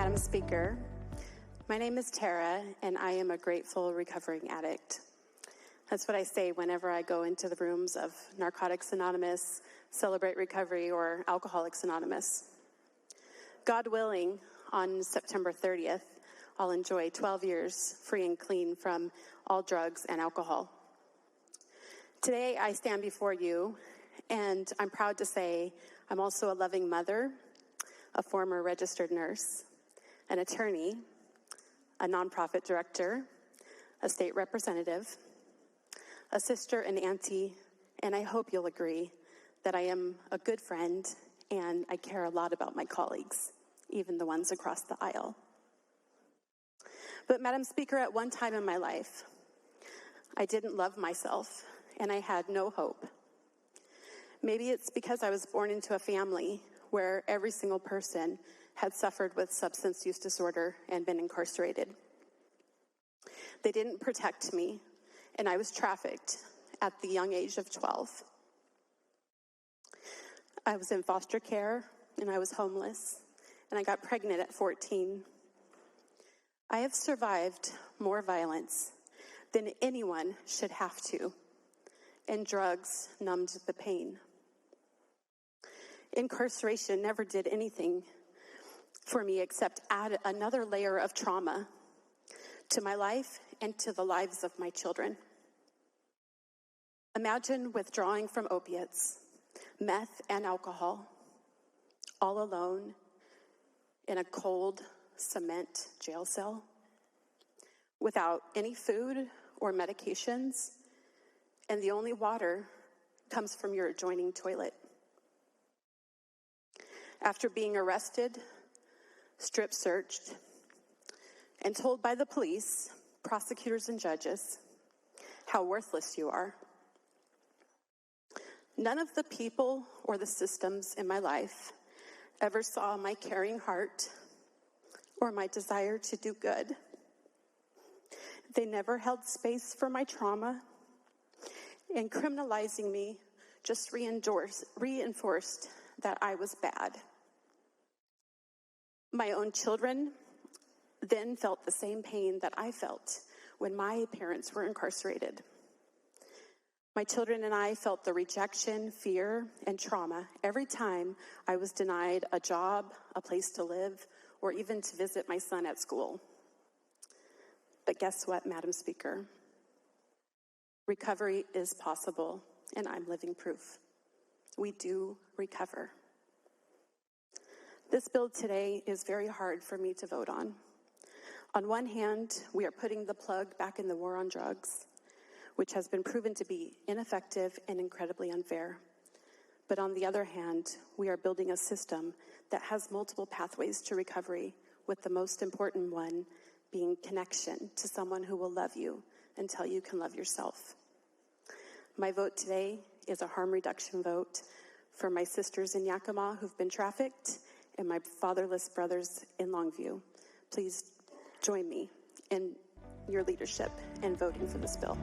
Madam Speaker. My name is Tarra, and I am a grateful recovering addict. That's what I say whenever I go into the rooms of Narcotics Anonymous, Celebrate Recovery, or Alcoholics Anonymous. God willing, on September 30th, I'll enjoy 12 years free and clean from all drugs and alcohol. Today, I stand before you, and I'm proud to say I'm also a loving mother, a former registered nurse, an attorney, a nonprofit director, a state representative, a sister and auntie, and I hope you'll agree that I am a good friend and I care a lot about my colleagues, even the ones across the aisle. But Madam Speaker, at one time in my life, I didn't love myself and I had no hope. Maybe it's because I was born into a family where every single person had suffered with substance use disorder and been incarcerated. They didn't protect me, and I was trafficked at the young age of 12. I was in foster care, and I was homeless, and I got pregnant at 14. I have survived more violence than anyone should have to, and drugs numbed the pain. Incarceration never did anything for me except add another layer of trauma to my life and to the lives of my children. Imagine withdrawing from opiates, meth, and alcohol, all alone in a cold cement jail cell, without any food or medications, and the only water comes from your adjoining toilet. After being arrested, strip searched, and told by the police, prosecutors, and judges how worthless you are. None of the people or the systems in my life ever saw my caring heart or my desire to do good. They never held space for my trauma, and criminalizing me just reinforced that I was bad. My own children then felt the same pain that I felt when my parents were incarcerated. My children and I felt the rejection, fear, and trauma every time I was denied a job, a place to live, or even to visit my son at school. But guess what, Madam Speaker? Recovery is possible, and I'm living proof. We do recover. This bill today is very hard for me to vote on. On one hand, we are putting the plug back in the war on drugs, which has been proven to be ineffective and incredibly unfair. But on the other hand, we are building a system that has multiple pathways to recovery, with the most important one being connection to someone who will love you until you can love yourself. My vote today is a harm reduction vote for my sisters in Yakima who've been trafficked and my fatherless brothers in Longview. Please join me in your leadership in voting for this bill.